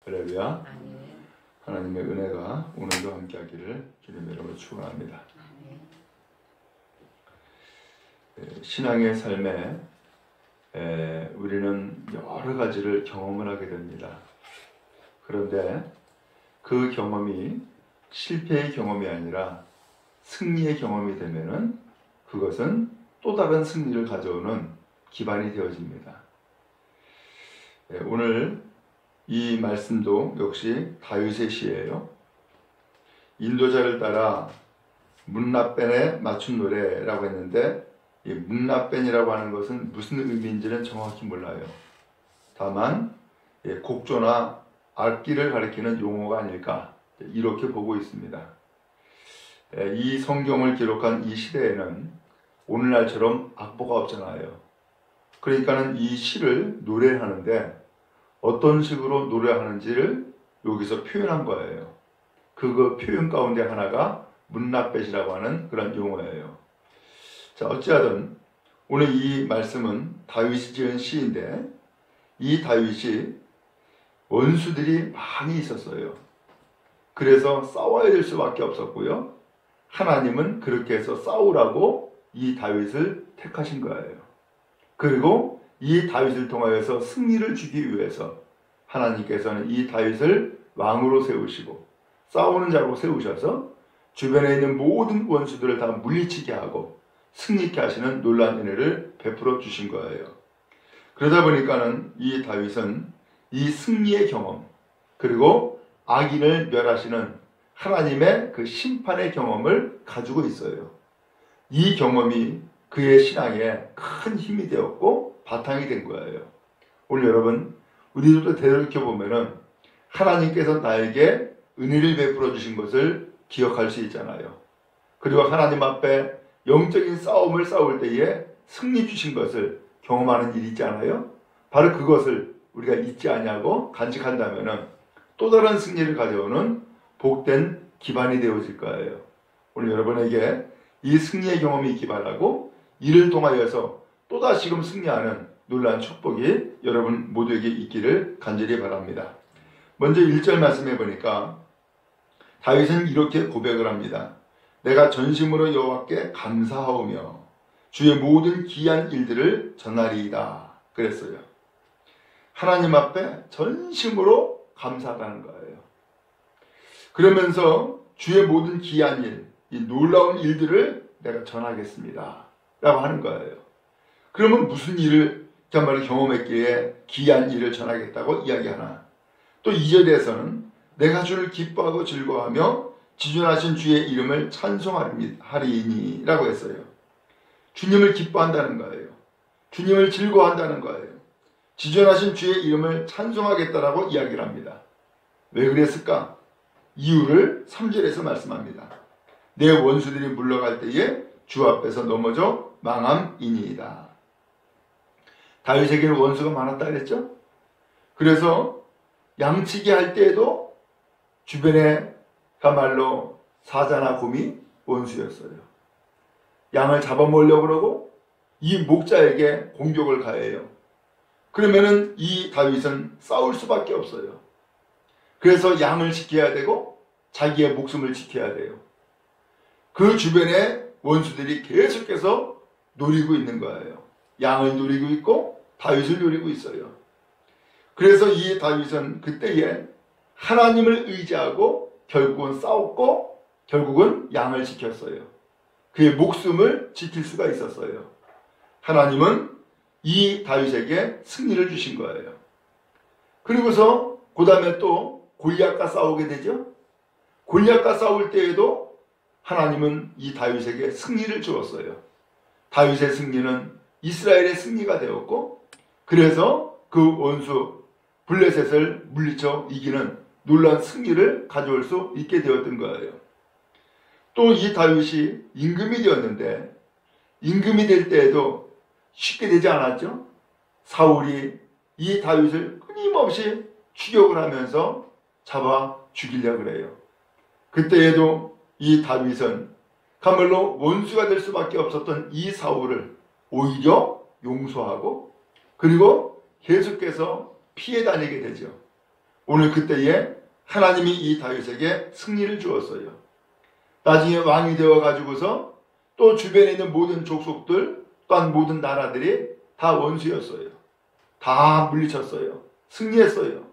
할렐루야. 하나님의 은혜가 오늘도 함께하기를 주님의 이름으로 축원합니다. 신앙의 삶에 우리는 여러 가지를 경험을 하게 됩니다. 그런데 그 경험이 실패의 경험이 아니라 승리의 경험이 되면은 그것은 또 다른 승리를 가져오는 기반이 되어집니다. 오늘 이 말씀도 역시 다윗의 시예요. 인도자를 따라 문라벤에 맞춘 노래라고 했는데, 이 문라벤이라고 하는 것은 무슨 의미인지는 정확히 몰라요. 다만 곡조나 악기를 가리키는 용어가 아닐까 이렇게 보고 있습니다. 이 성경을 기록한 이 시대에는 오늘날처럼 악보가 없잖아요. 그러니까는 이 시를 노래하는데 어떤 식으로 노래하는지를 여기서 표현한 거예요. 그 표현 가운데 하나가 문라벳이라고 하는 그런 용어예요. 자, 어찌하든 오늘 이 말씀은 다윗이 지은 시인데, 이 다윗이 원수들이 많이 있었어요. 그래서 싸워야 될 수밖에 없었고요. 하나님은 그렇게 해서 싸우라고 이 다윗을 택하신 거예요. 그리고 이 다윗을 통하여서 승리를 주기 위해서 하나님께서는 이 다윗을 왕으로 세우시고 싸우는 자로 세우셔서 주변에 있는 모든 원수들을 다 물리치게 하고 승리케 하시는 놀라운 은혜를 베풀어 주신 거예요. 그러다 보니까는 이 다윗은 이 승리의 경험, 그리고 악인을 멸하시는 하나님의 그 심판의 경험을 가지고 있어요. 이 경험이 그의 신앙에 큰 힘이 되었고 바탕이 된 거예요. 오늘 여러분, 우리들도 되돌이켜보면은 하나님께서 나에게 은혜를 베풀어 주신 것을 기억할 수 있잖아요. 그리고 하나님 앞에 영적인 싸움을 싸울 때에 승리 주신 것을 경험하는 일이 있잖아요. 바로 그것을 우리가 잊지 아니하고 간직한다면은 또 다른 승리를 가져오는 복된 기반이 되어질 거예요. 오늘 여러분에게 이 승리의 경험이 있기 바라고, 이를 통하여서 또다시금 승리하는 놀라운 축복이 여러분 모두에게 있기를 간절히 바랍니다. 먼저 1절 말씀해 보니까 다윗은 이렇게 고백을 합니다. 내가 전심으로 여호와께 감사하오며 주의 모든 기이한 일들을 전하리이다 그랬어요. 하나님 앞에 전심으로 감사하다는 거예요. 그러면서 주의 모든 기이한 일, 이 놀라운 일들을 내가 전하겠습니다 라고 하는 거예요. 그러면 무슨 일을 정말 경험했기에 기이한 일을 전하겠다고 이야기하나? 또 2절에서는 내가 주를 기뻐하고 즐거워하며 지존하신 주의 이름을 찬송하리니 라고 했어요. 주님을 기뻐한다는 거예요. 주님을 즐거워한다는 거예요. 지존하신 주의 이름을 찬송하겠다라고 이야기를 합니다. 왜 그랬을까? 이유를 3절에서 말씀합니다. 내 원수들이 물러갈 때에 주 앞에서 넘어져 망함이니이다. 다윗에게는 원수가 많았다 그랬죠? 그래서 양치기 할 때에도 주변에 가말로 사자나 곰이 원수였어요. 양을 잡아먹으려고 그러고 이 목자에게 공격을 가해요. 그러면은 이 다윗은 싸울 수밖에 없어요. 그래서 양을 지켜야 되고 자기의 목숨을 지켜야 돼요. 그 주변에 원수들이 계속해서 노리고 있는 거예요. 양을 노리고 있고 다윗을 노리고 있어요. 그래서 이 다윗은 그때에 하나님을 의지하고 결국은 싸웠고 결국은 양을 지켰어요. 그의 목숨을 지킬 수가 있었어요. 하나님은 이 다윗에게 승리를 주신 거예요. 그리고서 그 다음에 또 골리앗과 싸우게 되죠. 골리앗과 싸울 때에도 하나님은 이 다윗에게 승리를 주었어요. 다윗의 승리는 이스라엘의 승리가 되었고, 그래서 그 원수 블레셋을 물리쳐 이기는 놀라운 승리를 가져올 수 있게 되었던 거예요. 또 이 다윗이 임금이 되었는데, 임금이 될 때에도 쉽게 되지 않았죠. 사울이 이 다윗을 끊임없이 추격을 하면서 잡아 죽이려고 그래요. 그때에도 이 다윗은 그야말로 원수가 될 수밖에 없었던 이 사울을 오히려 용서하고 그리고 계속해서 피해 다니게 되죠. 오늘 그때에 하나님이 이 다윗에게 승리를 주었어요. 나중에 왕이 되어 가지고서 또 주변에 있는 모든 족속들 또한 모든 나라들이 다 원수였어요. 다 물리쳤어요. 승리했어요.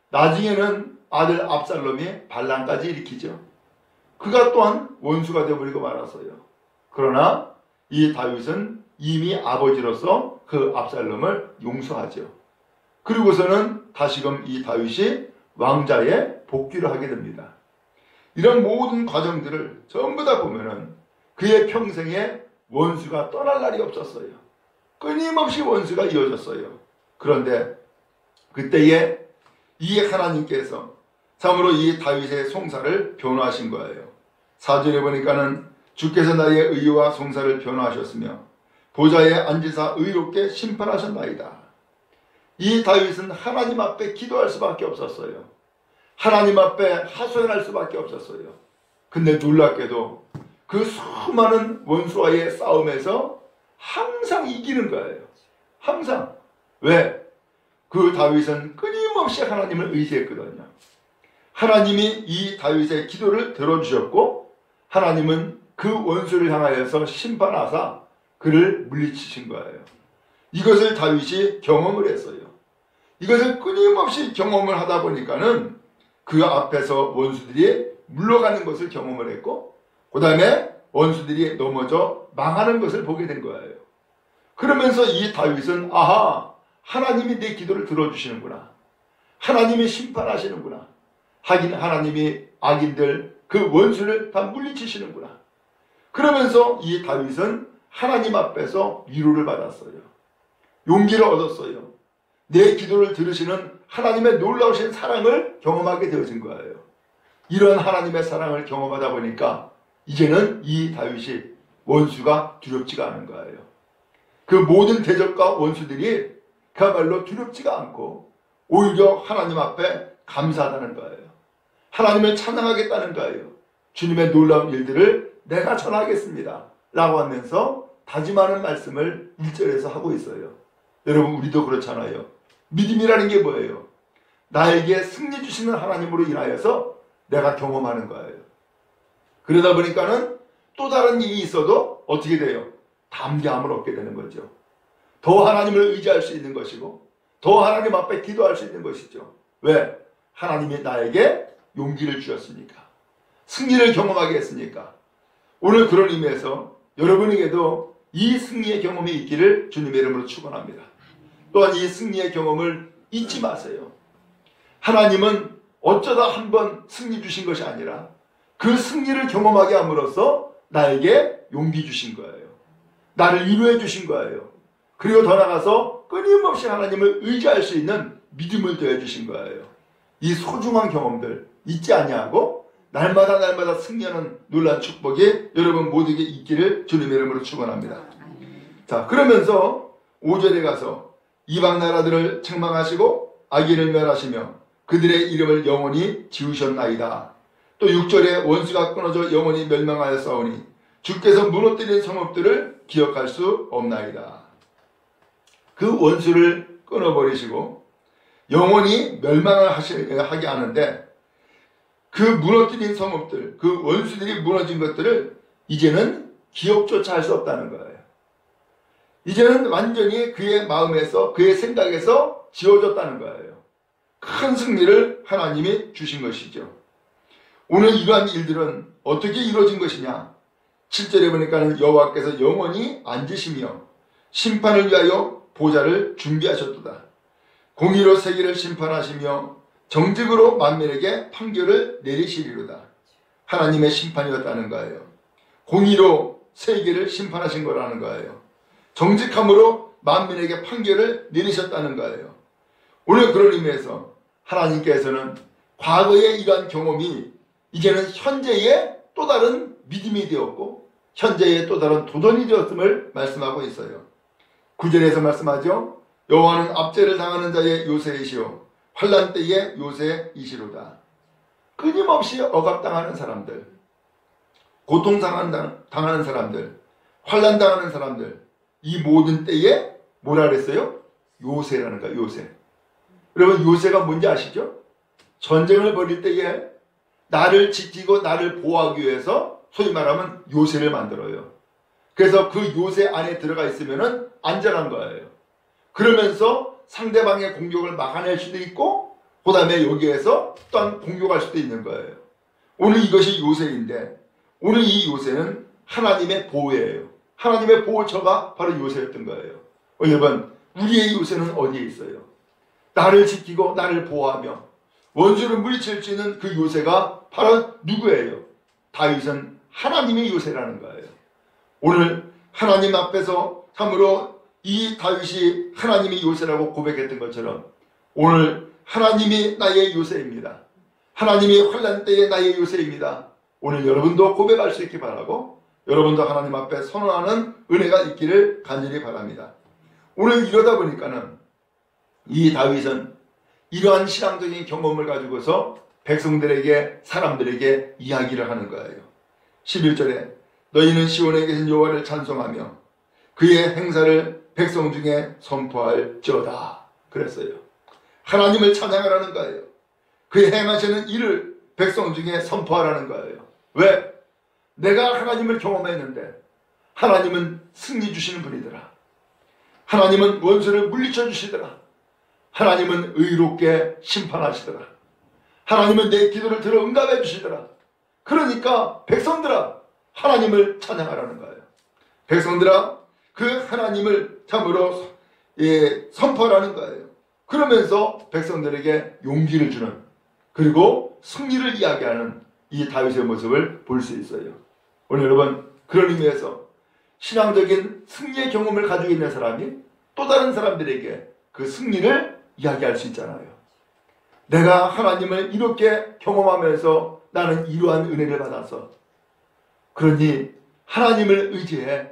나중에는 아들 압살롬이 반란까지 일으키죠. 그가 또한 원수가 되어버리고 말았어요. 그러나 이 다윗은 이미 아버지로서 그 압살롬을 용서하죠. 그리고서는 다시금 이 다윗이 왕자에 복귀를 하게 됩니다. 이런 모든 과정들을 전부 다 보면은 그의 평생에 원수가 떠날 날이 없었어요. 끊임없이 원수가 이어졌어요. 그런데 그때에 이 하나님께서 참으로 이 다윗의 송사를 변호하신 거예요. 4절에 보니까는 주께서 나의 의와 송사를 변호하셨으며 보좌에 앉으사 의롭게 심판하셨나이다. 이 다윗은 하나님 앞에 기도할 수밖에 없었어요. 하나님 앞에 하소연할 수밖에 없었어요. 근데 놀랍게도 그 수많은 원수와의 싸움에서 항상 이기는 거예요. 항상. 왜? 그 다윗은 끊임없이 하나님을 의지했거든요. 하나님이 이 다윗의 기도를 들어주셨고 하나님은 그 원수를 향하여서 심판하사 그를 물리치신 거예요. 이것을 다윗이 경험을 했어요. 이것을 끊임없이 경험을 하다 보니까는 그 앞에서 원수들이 물러가는 것을 경험을 했고 그 다음에 원수들이 넘어져 망하는 것을 보게 된 거예요. 그러면서 이 다윗은 아하, 하나님이 내 기도를 들어주시는구나. 하나님이 심판하시는구나. 하긴 하나님이 악인들 그 원수를 다 물리치시는구나. 그러면서 이 다윗은 하나님 앞에서 위로를 받았어요. 용기를 얻었어요. 내 기도를 들으시는 하나님의 놀라우신 사랑을 경험하게 되어진 거예요. 이런 하나님의 사랑을 경험하다 보니까 이제는 이 다윗이 원수가 두렵지가 않은 거예요. 그 모든 대적과 원수들이 그야말로 두렵지가 않고 오히려 하나님 앞에 감사하다는 거예요. 하나님을 찬양하겠다는 거예요. 주님의 놀라운 일들을 내가 전하겠습니다 라고 하면서 다짐하는 말씀을 1절에서 하고 있어요. 여러분 우리도 그렇잖아요. 믿음이라는 게 뭐예요? 나에게 승리 주시는 하나님으로 인하여서 내가 경험하는 거예요. 그러다 보니까는 또 다른 일이 있어도 어떻게 돼요? 담대함을 얻게 되는 거죠. 더 하나님을 의지할 수 있는 것이고 더 하나님 앞에 기도할 수 있는 것이죠. 왜? 하나님이 나에게 용기를 주셨으니까. 승리를 경험하게 했으니까. 오늘 그런 의미에서 여러분에게도 이 승리의 경험이 있기를 주님의 이름으로 축원합니다. 또한 이 승리의 경험을 잊지 마세요. 하나님은 어쩌다 한번 승리 주신 것이 아니라 그 승리를 경험하게 함으로써 나에게 용기 주신 거예요. 나를 위로해 주신 거예요. 그리고 더 나아가서 끊임없이 하나님을 의지할 수 있는 믿음을 더해 주신 거예요. 이 소중한 경험들 잊지 아니하고 날마다 승리하는 놀라운 축복이 여러분 모두에게 있기를 주님의 이름으로 축원합니다. 자, 그러면서 5절에 가서 이방 나라들을 책망하시고 악인을 멸하시며 그들의 이름을 영원히 지우셨나이다. 또 6절에 원수가 끊어져 영원히 멸망하였사오니 주께서 무너뜨린 성읍들을 기억할 수 없나이다. 그 원수를 끊어버리시고 영원히 멸망을 하게 하는데 그 무너뜨린 성읍들, 그 원수들이 무너진 것들을 이제는 기억조차 할 수 없다는 거예요. 이제는 완전히 그의 마음에서, 그의 생각에서 지워졌다는 거예요. 큰 승리를 하나님이 주신 것이죠. 오늘 이러한 일들은 어떻게 이루어진 것이냐? 7절에 보니까 여호와께서 영원히 앉으시며 심판을 위하여 보좌를 준비하셨도다. 공의로 세계를 심판하시며 정직으로 만민에게 판결을 내리시리로다. 하나님의 심판이었다는 거예요. 공의로 세계를 심판하신 거라는 거예요. 정직함으로 만민에게 판결을 내리셨다는 거예요. 오늘 그런 의미에서 하나님께서는 과거의 이러한 경험이 이제는 현재의 또 다른 믿음이 되었고 현재의 또 다른 도전이 되었음을 말씀하고 있어요. 9절에서 말씀하죠. 여호와는 압제를 당하는 자의 요새이시오 환난 때의 요새이시로다. 끊임없이 억압당하는 사람들, 고통당하는 사람들, 환난당하는 사람들, 이 모든 때에 뭐라 그랬어요? 요새라는 거야. 요새. 여러분 요새가 뭔지 아시죠? 전쟁을 벌일 때에 나를 지키고 나를 보호하기 위해서 소위 말하면 요새를 만들어요. 그래서 그 요새 안에 들어가 있으면 안전한 거예요. 그러면서 상대방의 공격을 막아낼 수도 있고 그 다음에 여기에서 또한 공격할 수도 있는 거예요. 오늘 이것이 요새인데 오늘 이 요새는 하나님의 보호예요. 하나님의 보호처가 바로 요새였던 거예요. 여러분 우리의 요새는 어디에 있어요? 나를 지키고 나를 보호하며 원수를 물리칠 수 있는 그 요새가 바로 누구예요? 다윗은 하나님의 요새라는 거예요. 오늘 하나님 앞에서 참으로 이 다윗이 하나님의 요새라고 고백했던 것처럼 오늘 하나님이 나의 요새입니다. 하나님이 환난 때에 나의 요새입니다. 오늘 여러분도 고백할 수 있기 바라고 여러분도 하나님 앞에 선언하는 은혜가 있기를 간절히 바랍니다. 오늘 이러다 보니까는 이 다윗은 이러한 신앙적인 경험을 가지고서 백성들에게 사람들에게 이야기를 하는 거예요. 11절에 너희는 시온에 계신 여호와를 찬송하며 그의 행사를 백성 중에 선포할지어다 그랬어요. 하나님을 찬양하라는 거예요. 그의 행하시는 일을 백성 중에 선포하라는 거예요. 왜? 내가 하나님을 경험했는데 하나님은 승리 주시는 분이더라. 하나님은 원수를 물리쳐 주시더라. 하나님은 의롭게 심판하시더라. 하나님은 내 기도를 들어 응답해 주시더라. 그러니까 백성들아 하나님을 찬양하라는 거예요. 백성들아 그 하나님을 참으로 선포하라는 거예요. 그러면서 백성들에게 용기를 주는 그리고 승리를 이야기하는 이 다윗의 모습을 볼 수 있어요. 오늘 여러분 그런 의미에서 신앙적인 승리의 경험을 가지고 있는 사람이 또 다른 사람들에게 그 승리를 이야기할 수 있잖아요. 내가 하나님을 이렇게 경험하면서 나는 이러한 은혜를 받아서 그러니 하나님을 의지해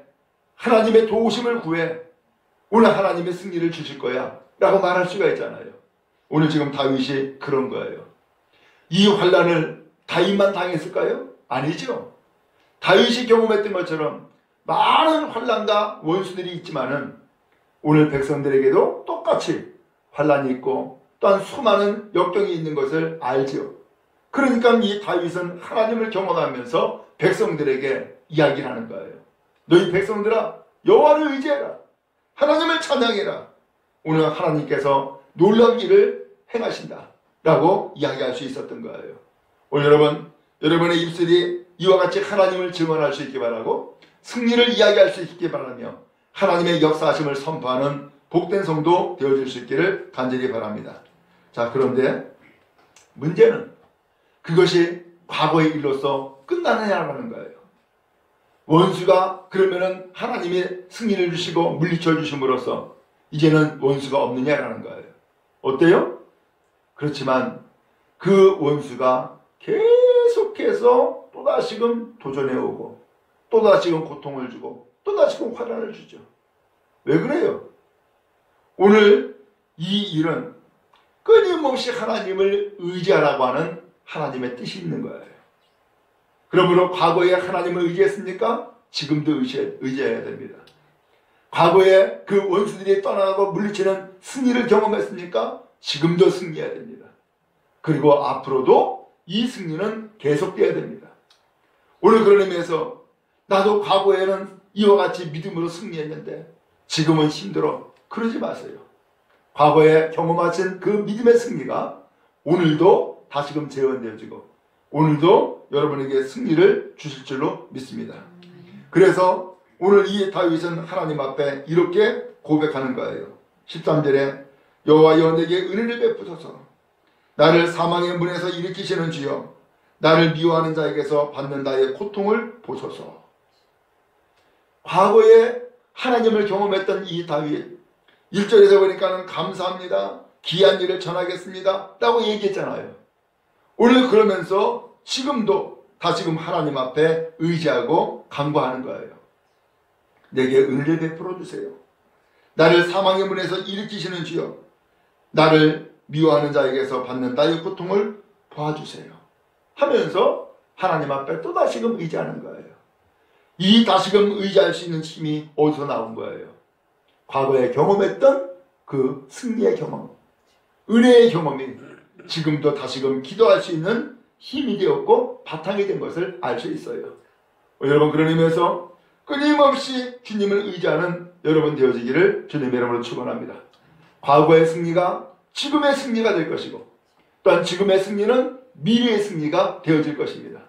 하나님의 도우심을 구해 오늘 하나님의 승리를 주실 거야 라고 말할 수가 있잖아요. 오늘 지금 다윗이 그런 거예요. 이 환난을 다윗만 당했을까요? 아니죠. 다윗이 경험했던 것처럼 많은 환난과 원수들이 있지만은 오늘 백성들에게도 똑같이 환난이 있고 또한 수많은 역경이 있는 것을 알죠. 그러니까 이 다윗은 하나님을 경험하면서 백성들에게 이야기를 하는 거예요. 너희 백성들아 여호와를 의지해라. 하나님을 찬양해라. 오늘 하나님께서 놀라운 일을 행하신다 라고 이야기할 수 있었던 거예요. 오늘 여러분의 입술이 이와 같이 하나님을 증언할 수 있기 바라고 승리를 이야기할 수 있기 바라며 하나님의 역사하심을 선포하는 복된 성도 되어줄 수 있기를 간절히 바랍니다. 자, 그런데 문제는 그것이 과거의 일로서 끝나느냐라는 거예요. 원수가 그러면은 하나님이 승리를 주시고 물리쳐 주심으로써 이제는 원수가 없느냐라는 거예요. 어때요? 그렇지만 그 원수가 계속해서 또다시금 도전해오고 또다시금 고통을 주고 또다시금 환난을 주죠. 왜 그래요? 오늘 이 일은 끊임없이 하나님을 의지하라고 하는 하나님의 뜻이 있는 거예요. 그러므로 과거에 하나님을 의지했습니까? 지금도 의지해야 됩니다. 과거에 그 원수들이 떠나가고 물리치는 승리를 경험했습니까? 지금도 승리해야 됩니다. 그리고 앞으로도 이 승리는 계속돼야 됩니다. 오늘 그런 의미에서 나도 과거에는 이와 같이 믿음으로 승리했는데 지금은 힘들어. 그러지 마세요. 과거에 경험하신 그 믿음의 승리가 오늘도 다시금 재현되어지고 오늘도 여러분에게 승리를 주실 줄로 믿습니다. 그래서 오늘 이 다윗은 하나님 앞에 이렇게 고백하는 거예요. 13절에 여호와여 내게 은혜를 베푸소서. 나를 사망의 문에서 일으키시는 주여 나를 미워하는 자에게서 받는 나의 고통을 보소서. 과거에 하나님을 경험했던 이 다윗 1절에서 보니까는 감사합니다. 귀한 일을 전하겠습니다 라고 얘기했잖아요. 오늘 그러면서 지금도 다시금 하나님 앞에 의지하고 간구하는 거예요. 내게 은혜를 베풀어 주세요. 나를 사망의 문에서 일으키시는 주여 나를 미워하는 자에게서 받는 나의 고통을 보아주세요 하면서 하나님 앞에 또 다시금 의지하는 거예요. 이 다시금 의지할 수 있는 힘이 어디서 나온 거예요? 과거에 경험했던 그 승리의 경험, 은혜의 경험이 지금도 다시금 기도할 수 있는 힘이 되었고 바탕이 된 것을 알 수 있어요. 여러분, 그런 의미에서 끊임없이 주님을 의지하는 여러분 되어지기를 주님의 이름으로 축원합니다. 과거의 승리가 지금의 승리가 될 것이고, 또한 지금의 승리는 미래의 승리가 되어질 것입니다.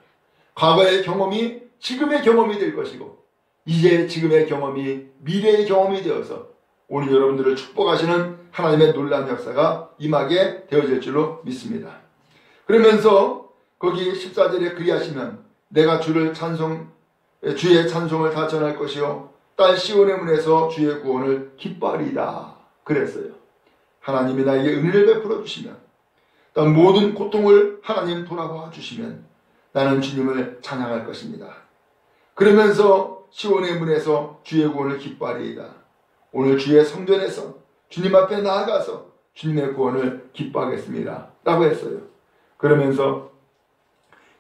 과거의 경험이 지금의 경험이 될 것이고, 이제 지금의 경험이 미래의 경험이 되어서 오늘 여러분들을 축복하시는 하나님의 놀라운 역사가 임하게 되어질 줄로 믿습니다. 그러면서 거기 14절에 그리하시면 내가 주의 찬송을 다 전할 것이요 딸 시온의 문에서 주의 구원을 기뻐하리이다 그랬어요. 하나님이 나에게 은혜를 베풀어 주시면, 또 모든 고통을 하나님 돌아봐 주시면 나는 주님을 찬양할 것입니다. 그러면서 시온의 문에서 주의 구원을 기뻐하리이다. 오늘 주의 성전에서 주님 앞에 나아가서 주님의 구원을 기뻐하겠습니다 라고 했어요. 그러면서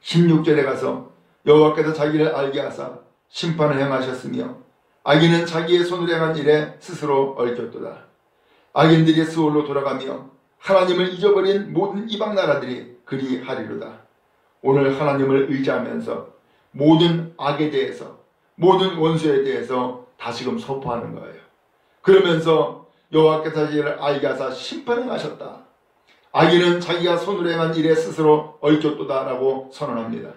16절에 가서 여호와께서 자기를 알게 하사 심판을 행하셨으며 악인은 자기의 손으로 행한 일에 스스로 얽혔도다. 악인들이 스올로 돌아가며 하나님을 잊어버린 모든 이방 나라들이 그리하리로다. 오늘 하나님을 의지하면서 모든 악에 대해서, 모든 원수에 대해서 다시금 선포하는 거예요. 그러면서 여호와께서 자기를 알게 하사 심판을 하셨다. 악인은 자기가 손으로 행한 일에 스스로 얽혔도다 라고 선언합니다.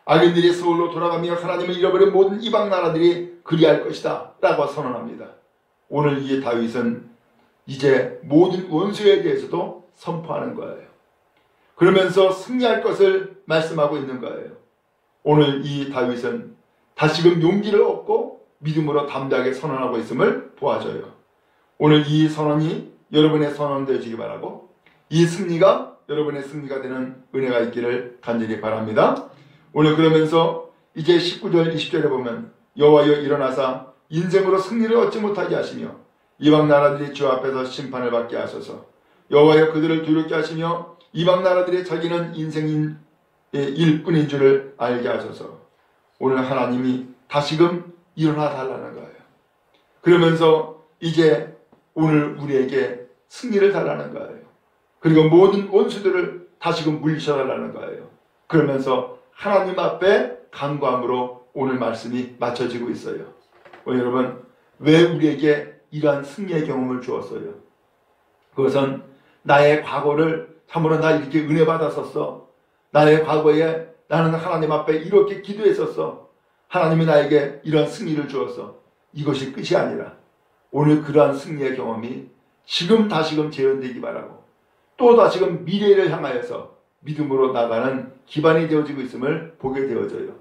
악인들이 스올로 돌아가며 하나님을 잃어버린 모든 이방 나라들이 그리할 것이다 라고 선언합니다. 오늘 이 다윗은 이제 모든 원수에 대해서도 선포하는 거예요. 그러면서 승리할 것을 말씀하고 있는 거예요. 오늘 이 다윗은 다시금 용기를 얻고 믿음으로 담대하게 선언하고 있음을 보아줘요. 오늘 이 선언이 여러분의 선언 되어지기 바라고, 이 승리가 여러분의 승리가 되는 은혜가 있기를 간절히 바랍니다. 오늘 그러면서 이제 19절 20절에 보면 여호와여 일어나사 인생으로 승리를 얻지 못하게 하시며 이방 나라들이 주 앞에서 심판을 받게 하소서. 여호와여 그들을 두렵게 하시며 이방 나라들이 자기는 인생인 일뿐인 줄을 알게 하소서. 오늘 하나님이 다시금 일어나 달라는 거예요. 그러면서 이제 오늘 우리에게 승리를 달라는 거예요. 그리고 모든 원수들을 다시금 물리쳐 달라는 거예요. 그러면서 하나님 앞에 간구함으로 오늘 말씀이 맞춰지고 있어요. 여러분, 왜 우리에게 이러한 승리의 경험을 주었어요? 그것은 나의 과거를 참으로 나 이렇게 은혜 받았었어. 나의 과거에 나는 하나님 앞에 이렇게 기도했었어. 하나님이 나에게 이런 승리를 주었어. 이것이 끝이 아니라 오늘 그러한 승리의 경험이 지금 다시금 재현되기 바라고, 또 다시금 미래를 향하여서 믿음으로 나가는 기반이 되어지고 있음을 보게 되어져요.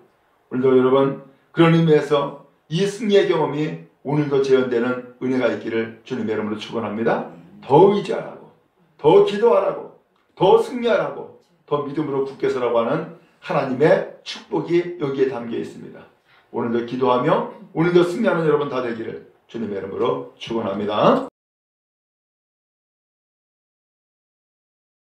오늘도 여러분, 그런 의미에서 이 승리의 경험이 오늘도 재현되는 은혜가 있기를 주님의 이름으로 축원합니다. 더 의지하라고, 더 기도하라고, 더 승리하라고, 더 믿음으로 굳게 서라고 하는 하나님의 축복이 여기에 담겨 있습니다. 오늘도 기도하며 오늘도 승리하는 여러분 다 되기를 주님의 이름으로 축원합니다.